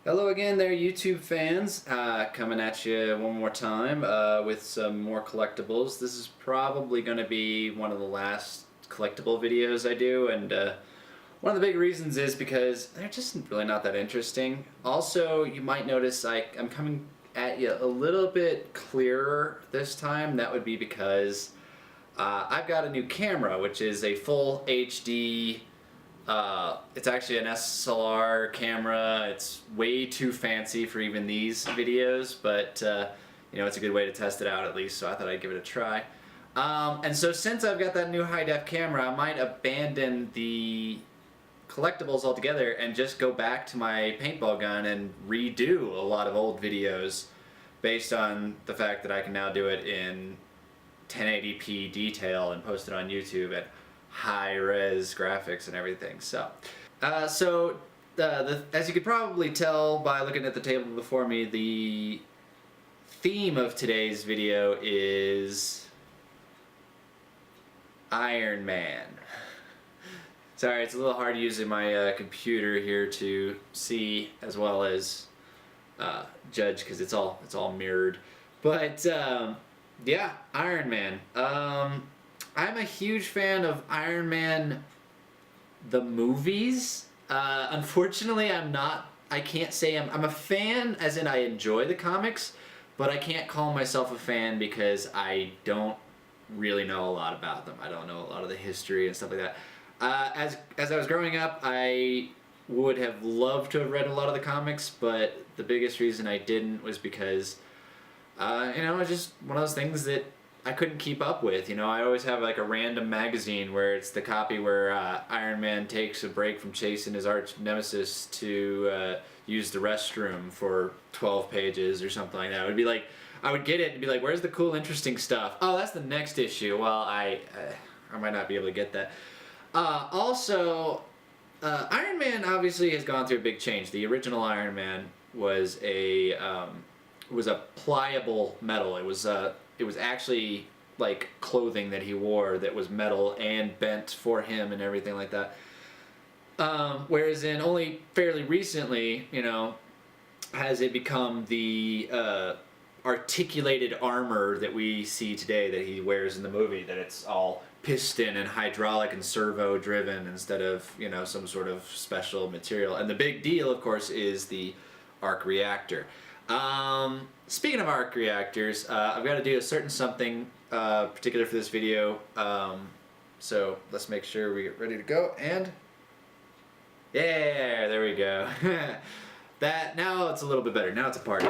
Hello again there, YouTube fans. Coming at you one more time with some more collectibles. This is probably going to be one of the last collectible videos I do, and one of the big reasons is because they're just really not that interesting. Also, you might notice I'm coming at you a little bit clearer this time. That would be because I've got a new camera, which is a full HD. It's actually an SLR camera. It's way too fancy for even these videos, but you know, it's a good way to test it out at least, so I thought I'd give it a try. And so since I've got that new high-def camera, I might abandon the collectibles altogether and just go back to my paintball gun and redo a lot of old videos based on the fact that I can now do it in 1080p detail and post it on YouTube at high-res graphics and everything. So, as you could probably tell by looking at the table before me, the theme of today's video is Iron Man. Sorry, it's a little hard using my computer here to see as well as judge because it's all mirrored. But yeah, Iron Man. I'm a huge fan of Iron Man the movies. Unfortunately, I can't say I'm a fan as in I enjoy the comics, but I can't call myself a fan because I don't really know a lot about them. I don't know a lot of the history and stuff like that. As I was growing up, I would have loved to have read a lot of the comics, but the biggest reason I didn't was because you know, it's just one of those things that I couldn't keep up with. You know, I always have like a random magazine where it's the copy where Iron Man takes a break from chasing his arch nemesis to use the restroom for 12 pages or something like that. It would be like, I would get it and be like, where's the cool, interesting stuff? Oh, that's the next issue. Well, I might not be able to get that. Also, Iron Man obviously has gone through a big change. The original Iron Man was a pliable metal. It was actually like clothing that he wore that was metal and bent for him and everything like that. Whereas in only fairly recently, you know, has it become the articulated armor that we see today that he wears in the movie, that it's all piston and hydraulic and servo driven instead of, you know, some sort of special material. And the big deal, of course, is the arc reactor. Speaking of arc reactors, I've got to do a certain something particular for this video, so let's make sure we get ready to go, and yeah, there we go. Now it's a little bit better. Now it's a party.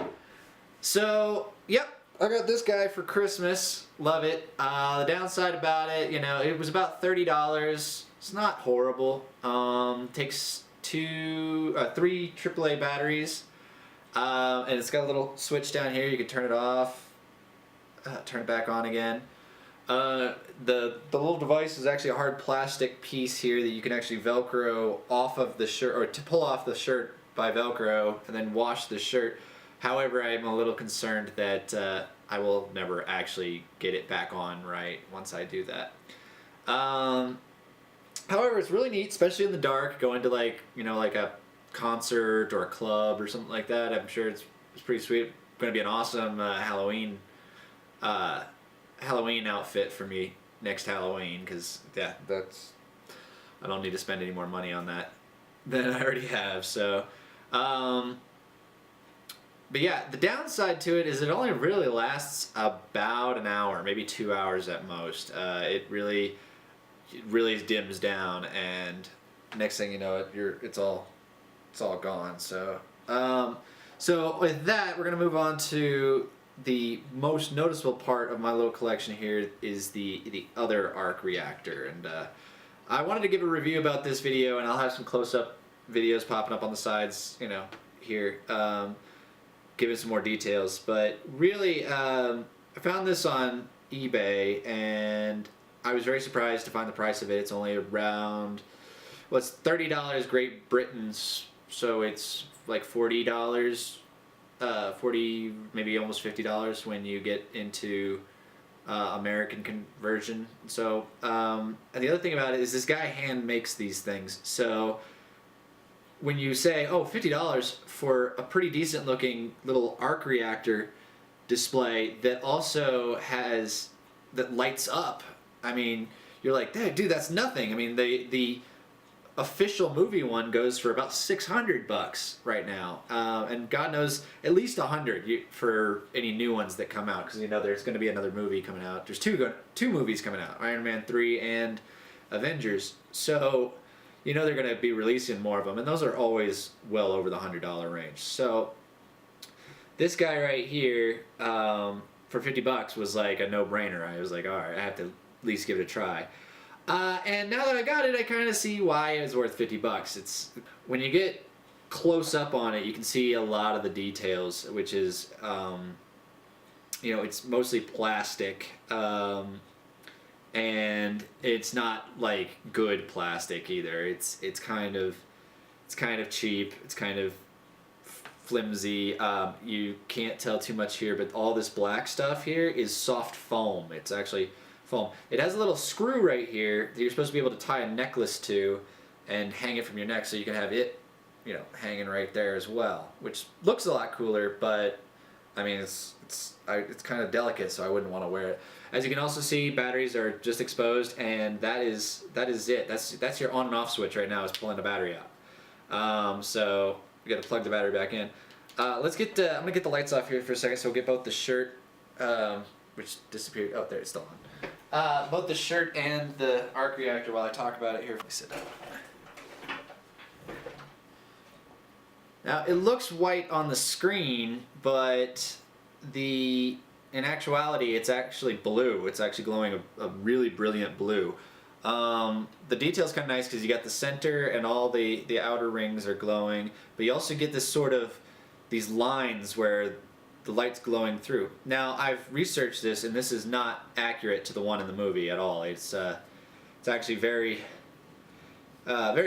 So, yep, I got this guy for Christmas. Love it. The downside about it, you know, it was about $30. It's not horrible. Takes three AAA batteries. And it's got a little switch down here. You can turn it off, turn it back on again. The little device is actually a hard plastic piece here that you can actually Velcro off of the shirt, or to pull off the shirt by Velcro and then wash the shirt. However, I'm a little concerned that I will never actually get it back on right once I do that. However, it's really neat, especially in the dark, going to like, you know, like a concert or a club or something like that. I'm sure it's pretty sweet. Going to be an awesome Halloween outfit for me next Halloween, because yeah, I don't need to spend any more money on that than I already have. So but yeah, the downside to it is it only really lasts about an hour, maybe 2 hours at most. It really dims down, and next thing you know, it's all gone. So so with that, we're gonna move on to the most noticeable part of my little collection here, is the other arc reactor. And I wanted to give a review about this video, and I'll have some close-up videos popping up on the sides, you know, here, giving some more details. But really, I found this on eBay, and I was very surprised to find the price of it. It's only around, well, it's $30 Great Britain's, so it's like $40, 40, maybe almost $50 when you get into American conversion. So, and the other thing about it is this guy hand makes these things. So when you say, oh, $50 for a pretty decent looking little arc reactor display that also has, that lights up, I mean, you're like, dude, that's nothing. I mean, the official movie one goes for about $600 right now, and God knows at least $100 for any new ones that come out, because you know there's going to be another movie coming out. There's two movies coming out, Iron Man 3 and Avengers. So you know they're going to be releasing more of them, and those are always well over the $100 range. So this guy right here, for $50 was like a no-brainer. I was like, all right, I have to at least give it a try. And now that I got it, I kind of see why it's worth $50. It's when you get close up on it, you can see a lot of the details, which is, you know, it's mostly plastic, and it's not like good plastic either. It's kind of cheap. It's kind of flimsy. You can't tell too much here, but all this black stuff here is soft foam. It's actually foam. It has a little screw right here that you're supposed to be able to tie a necklace to and hang it from your neck, so you can have it, you know, hanging right there as well, which looks a lot cooler, but I mean it's kind of delicate, so I wouldn't want to wear it. As you can also see, batteries are just exposed, and that is it. That's your on and off switch right now, is pulling the battery out. So you got to plug the battery back in. Let's get. I'm gonna get the lights off here for a second, so we'll get both the shirt, which disappeared. Oh, there, it's still on. Both the shirt and the arc reactor while I talk about it here. Let me sit down. Now it looks white on the screen, but in actuality it's actually blue. It's actually glowing a really brilliant blue. The detail's kind of nice because you got the center and all the outer rings are glowing, but you also get this sort of these lines where the light's glowing through. Now I've researched this, and this is not accurate to the one in the movie at all. It's actually very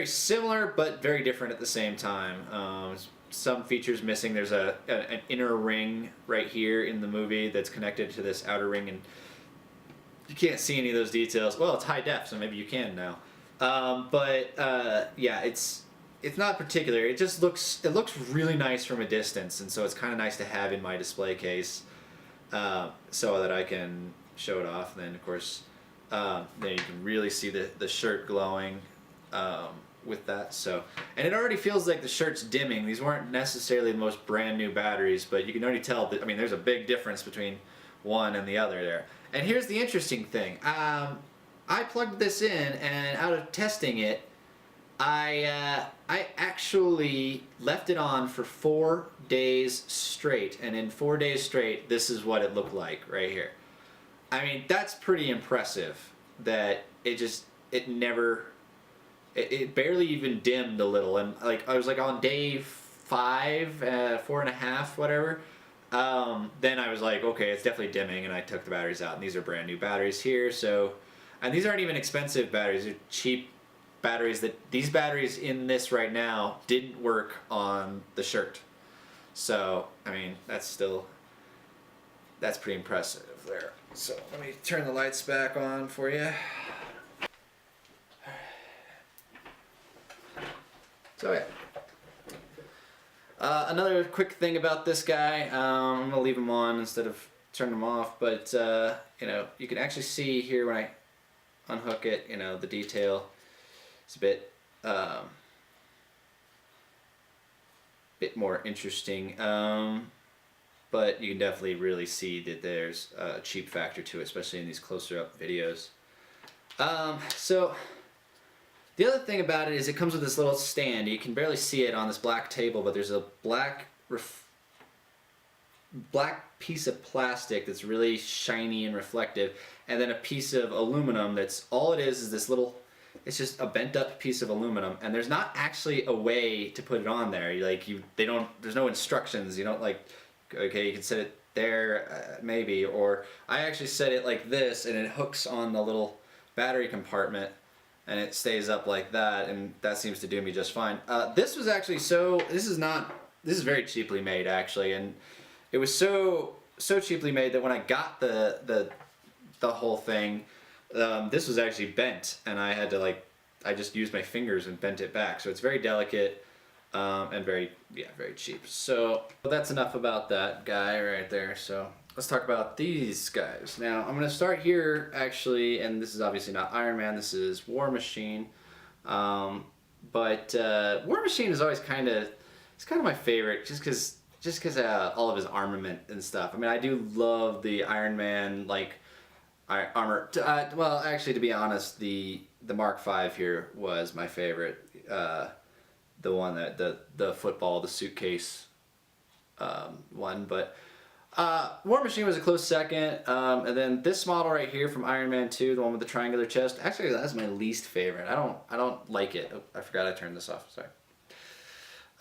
similar but very different at the same time. Some features missing. There's an inner ring right here in the movie that's connected to this outer ring, and you can't see any of those details. Well, it's high def, so maybe you can now. Yeah, it's not particular. It just looks really nice from a distance, and so it's kind of nice to have in my display case, so that I can show it off. And then of course, then you can really see the shirt glowing with that. So, and it already feels like the shirt's dimming. These weren't necessarily the most brand new batteries, but you can already tell that. I mean, there's a big difference between one and the other there. And here's the interesting thing. I plugged this in, and out of testing it, I actually left it on for 4 days straight, and in 4 days straight, this is what it looked like right here. I mean, that's pretty impressive. That it barely even dimmed a little, and like I was like on day 5, 4.5, whatever. Then I was like, okay, it's definitely dimming, and I took the batteries out, and these are brand new batteries here. So, and these aren't even expensive batteries; they're cheap batteries. These batteries in this right now didn't work on the shirt. So, I mean, that's pretty impressive there. So let me turn the lights back on for you. So yeah. Another quick thing about this guy, I'm gonna leave him on instead of turning him off, but you know, you can actually see here when I unhook it, you know, the detail is a bit more interesting, but you can definitely really see that there's a cheap factor to it, especially in these closer up videos. So the other thing about it is it comes with this little stand. You can barely see it on this black table, but there's a black piece of plastic that's really shiny and reflective, and then a piece of aluminum that's all it is this little, it's just a bent up piece of aluminum, and there's not actually a way to put it on there. There's no instructions. You don't like, okay, you can set it there, maybe, or I actually set it like this, and it hooks on the little battery compartment, and it stays up like that, and that seems to do me just fine. This was actually this is very cheaply made actually, and it was so cheaply made that when I got the whole thing, this was actually bent, and I had to I just used my fingers and bent it back. So it's very delicate. and very cheap. So that's enough about that guy right there. So let's talk about these guys. Now I'm gonna start here actually, and this is obviously not Iron Man. This is War Machine. But War Machine is always kind of my favorite, just because all of his armament and stuff. I mean, I do love the Iron Man like armor. Well, actually, to be honest, the Mark V here was my favorite. The one that the football, the suitcase one, but War Machine was a close second. And then this model right here from Iron Man 2, the one with the triangular chest, actually that's my least favorite. I don't like it. Oh, I forgot I turned this off. Sorry.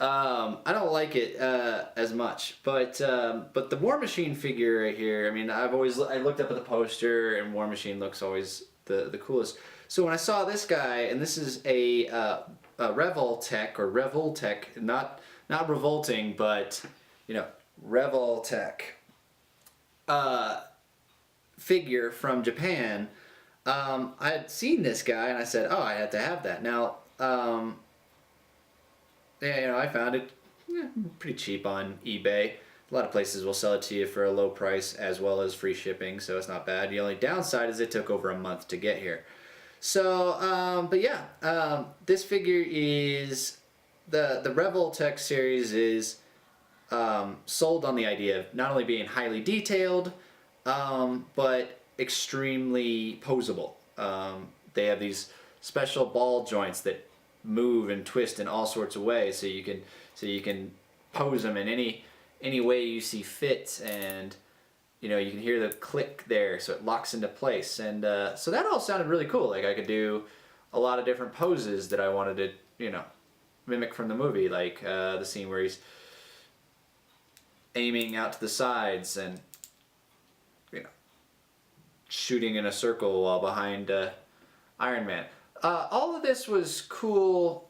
I don't like it as much, but the War Machine figure right here. I mean, I looked up at the poster, and War Machine looks always the coolest. So when I saw this guy, and this is a Revoltech or Revoltech, not revolting, but Revoltech figure from Japan. I had seen this guy and I said, oh, I had to have that. Now, I found it pretty cheap on eBay. A lot of places will sell it to you for a low price as well as free shipping, so it's not bad. The only downside is it took over a month to get here. So, but yeah, this figure is the Revoltech series is sold on the idea of not only being highly detailed, but extremely posable. They have these special ball joints that move and twist in all sorts of ways, so you can pose them in any way you see fit, and you can hear the click there, so it locks into place, and so that all sounded really cool. Like I could do a lot of different poses that I wanted to mimic from the movie, like the scene where he's aiming out to the sides and shooting in a circle while behind Iron Man. All of this was cool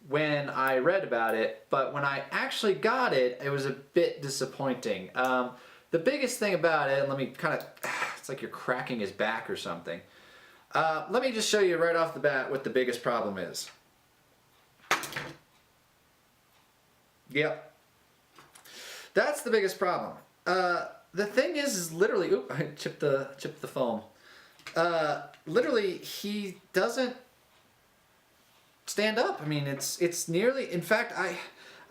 when I read about it, but when I actually got it, it was a bit disappointing. The biggest thing about it, let me it's like you're cracking his back or something. Let me just show you right off the bat what the biggest problem is. Yep. That's the biggest problem. The thing is literally, oop, I chipped the foam. Literally, he doesn't stand up. I mean, it's nearly. In fact,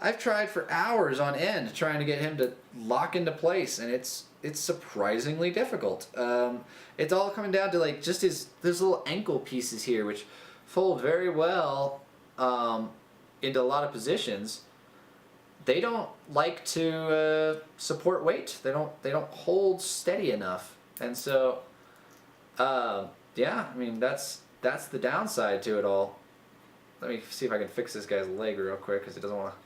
I've tried for hours on end trying to get him to lock into place, and it's surprisingly difficult. It's all coming down to like just there's little ankle pieces here which fold very well into a lot of positions. They don't like to support weight. They don't hold steady enough, and so yeah, I mean that's the downside to it all. Let me see if I can fix this guy's leg real quick because it doesn't want to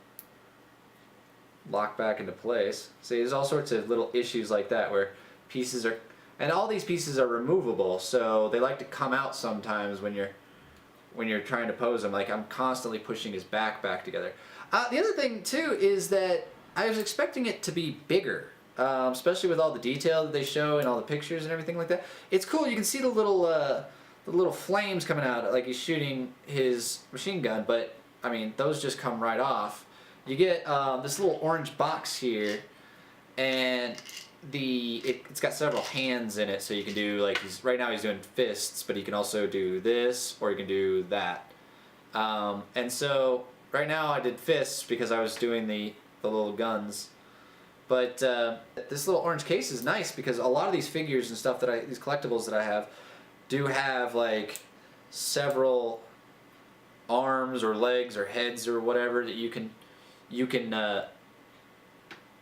lock back into place. See, there's all sorts of little issues like that where pieces are, and all these pieces are removable, so they like to come out sometimes when you're trying to pose them. Like I'm constantly pushing his back together. The other thing too is that I was expecting it to be bigger, especially with all the detail that they show and all the pictures and everything like that. It's cool. You can see the little flames coming out like he's shooting his machine gun, but I mean those just come right off. You get this little orange box here, and it's got several hands in it, so you can do like right now he's doing fists, but he can also do this or you can do that. And so right now I did fists because I was doing the little guns. But this little orange case is nice because a lot of these figures and stuff these collectibles that I have do have like several arms or legs or heads or whatever that you can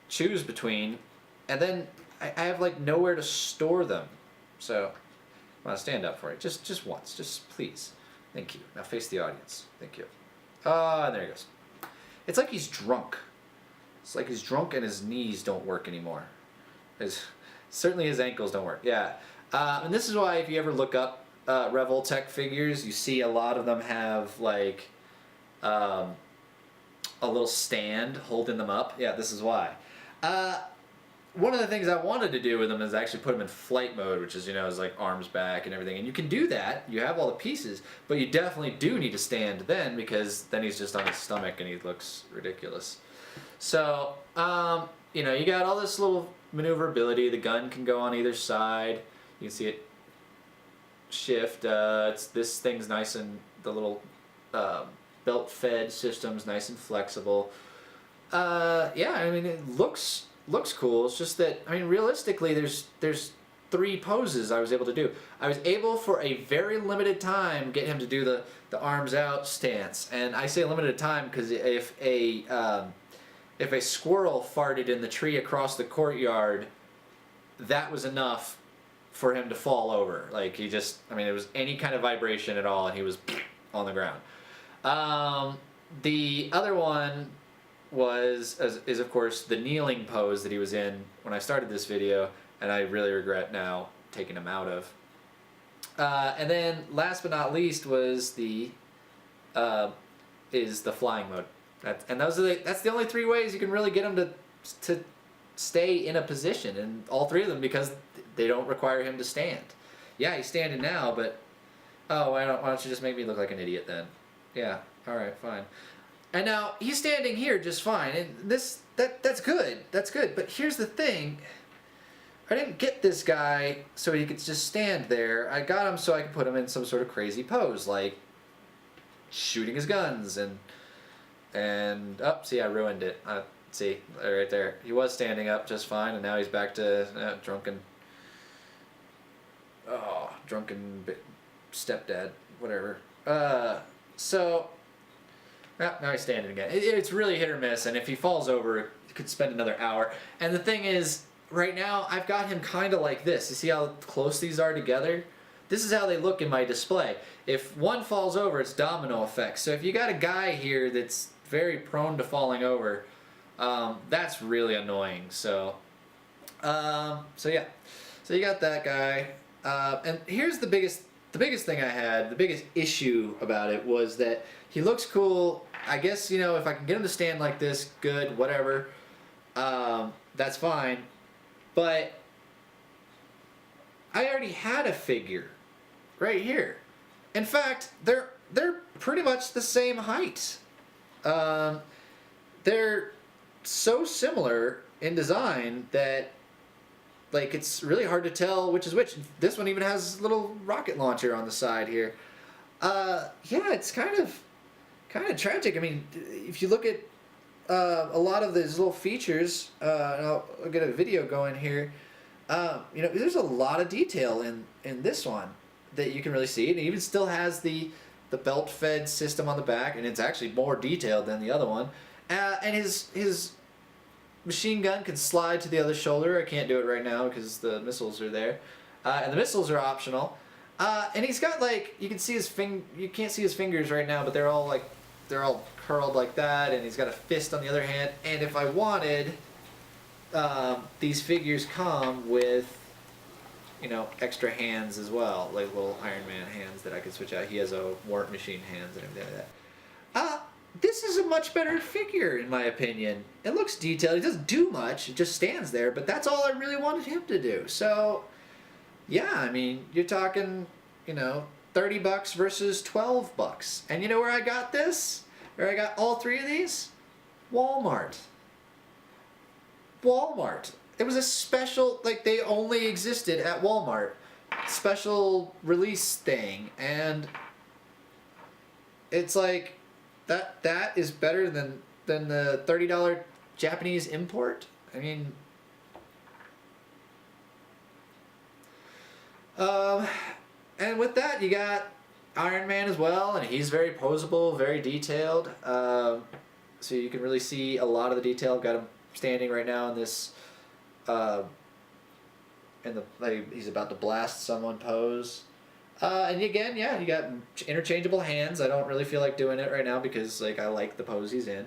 choose between, and then I have like nowhere to store them. So I'm gonna stand up for it just once, just please. Thank you. Now face the audience. Thank you. There he goes. It's like he's drunk. It's like he's drunk and his knees don't work anymore. Certainly his ankles don't work. Yeah. And this is why if you ever look up Revoltech figures, you see a lot of them have like a little stand holding them up. Yeah, this is why. one of the things I wanted to do with him is actually put him in flight mode, which is, is like arms back and everything. And you can do that. You have all the pieces, but you definitely do need to stand then, because then he's just on his stomach and he looks ridiculous. So, you got all this little maneuverability. The gun can go on either side. You can see it shift. This thing's nice, and the little belt-fed system's nice and flexible. It looks cool. It's just that, realistically, there's 3 poses I was able to do. I was able, for a very limited time, get him to do the arms out stance. And I say limited time because if a squirrel farted in the tree across the courtyard, that was enough for him to fall over. Like, it was any kind of vibration at all, and he was on the ground. The other one is of course the kneeling pose that he was in when I started this video, and I really regret now taking him out of. And then last but not least was the flying mode. That's the only 3 ways you can really get him to stay in a position, and all 3 of them, because they don't require him to stand. Yeah, he's standing now, but why don't you just make me look like an idiot then? Yeah, all right, fine. And now he's standing here just fine, and that's good. That's good. But here's the thing: I didn't get this guy so he could just stand there. I got him so I could put him in some sort of crazy pose, like shooting his guns and see, I ruined it. See, right there. He was standing up just fine, and now he's back to drunken stepdad, whatever. So. Now he's standing again. It's really hit or miss, and if he falls over, you could spend another hour. And the thing is, right now, I've got him kind of like this. You see how close these are together? This is how they look in my display. If one falls over, it's domino effect. So if you got a guy here that's very prone to falling over, that's really annoying. So yeah. So you got that guy. And here's the biggest thing I had, the biggest issue about it was that he looks cool. I guess, if I can get him to stand like this, good, whatever. That's fine. But I already had a figure right here. In fact, they're pretty much the same height. They're so similar in design that it's really hard to tell which is which. This one even has a little rocket launcher on the side here. It's kind of tragic. If you look at a lot of these little features, and I'll get a video going here. There's a lot of detail in this one that you can really see. And it even still has the belt-fed system on the back, and it's actually more detailed than the other one. And his machine gun can slide to the other shoulder. I can't do it right now because the missiles are there. And the missiles are optional. And he's got you can see you can't see his fingers right now, but they're all curled like that, and he's got a fist on the other hand. And if I wanted, these figures come with, extra hands as well, like little Iron Man hands that I could switch out. He has a War Machine hands and everything like that. This is a much better figure, in my opinion. It looks detailed. It doesn't do much. It just stands there, but that's all I really wanted him to do. So, yeah, you're talking, $30 versus $12. And you know where I got this? Where I got all 3 of these? Walmart. It was a special, they only existed at Walmart. Special release thing. And it's that is better than the $30 Japanese import. And with that, you got Iron Man as well, and he's very posable, very detailed. So you can really see a lot of the detail. Got him standing right now in this, he's about to blast someone pose. And again, yeah, you got interchangeable hands. I don't really feel like doing it right now because I like the pose he's in.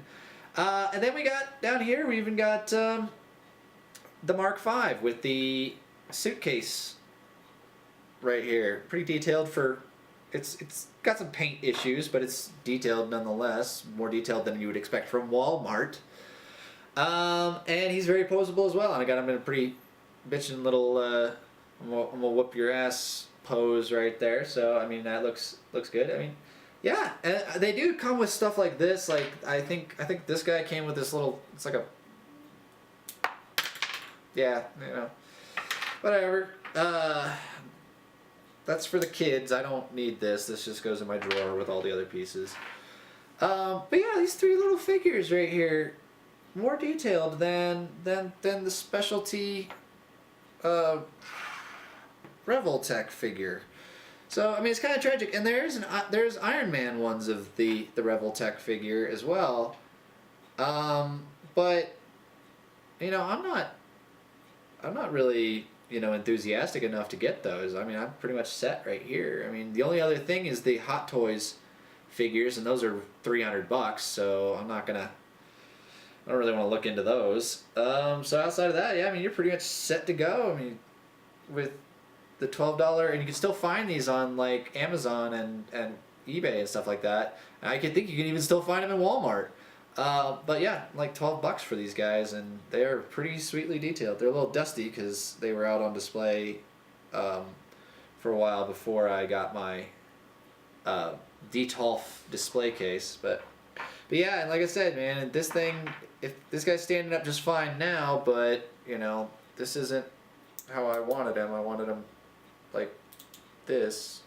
And then we got down here, we even got the Mark V with the suitcase right here. Pretty detailed for, it's got some paint issues, but it's detailed nonetheless. More detailed than you would expect from Walmart. And he's very poseable as well. And I got him in a pretty bitchin' little I'm gonna whoop your ass pose right there. So I mean that looks good. I mean, yeah, and they do come with stuff like this. Like I think this guy came with this little. It's like a yeah, you know, whatever. That's for the kids. I don't need this. This just goes in my drawer with all the other pieces. But yeah, these three little figures right here, more detailed than the specialty Revoltech figure. So I mean, it's kind of tragic. And there's Iron Man ones of the Revoltech figure as well. But you know, I'm not really enthusiastic enough to get those. I mean, I'm pretty much set right here. I mean, the only other thing is the Hot Toys figures, and those are $300. So I don't really want to look into those. So outside of that, yeah, I mean, you're pretty much set to go. I mean, with the $12, and you can still find these on like Amazon and eBay and stuff like that. And I think you can even still find them in Walmart. But yeah, like $12 for these guys, and they are pretty sweetly detailed. They're a little dusty because they were out on display for a while before I got my Detolf display case. But yeah, and like I said, man, this thing, if this guy's standing up just fine now, but this isn't how I wanted him. I wanted him like this,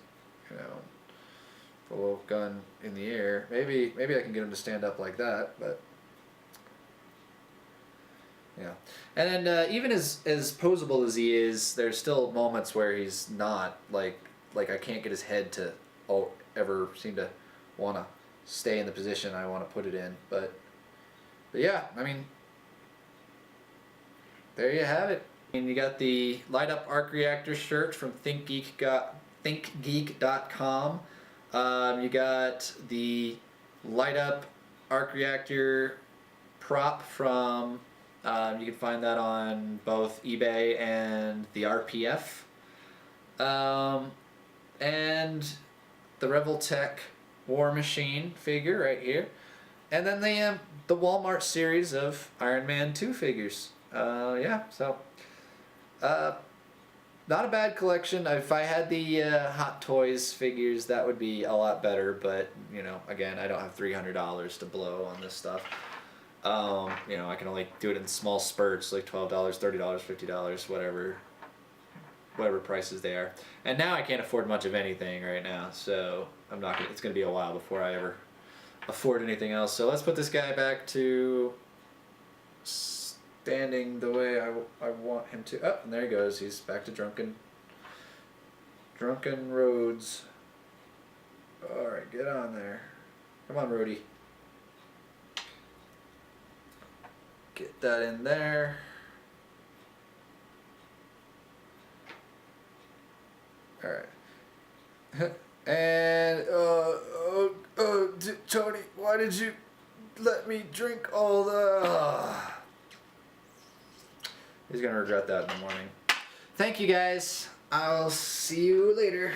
the little gun in the air. Maybe I can get him to stand up like that, but yeah. And then even as poseable as he is, there's still moments where he's not like I can't get his head to ever seem to want to stay in the position I want to put it in. But yeah, I mean, there you have it. And you got the light up arc reactor shirt from thinkgeek.com. You got the light up arc reactor prop from, you can find that on both eBay and the RPF. And the Revoltech War Machine figure right here. And then the Walmart series of Iron Man 2 figures. Yeah, so not a bad collection. If I had the Hot Toys figures, that would be a lot better. But again, I don't have $300 to blow on this stuff. I can only do it in small spurts, like $12, $30, $50, whatever prices they are. And now I can't afford much of anything right now, so it's gonna be a while before I ever afford anything else. So let's put this guy back to standing the way I want him to. Oh, and there he goes. He's back to drunken roads. All right, get on there. Come on, Rhodey. Get that in there. All right. And Tony, why did you let me drink all the? He's gonna regret that in the morning. Thank you guys. I'll see you later.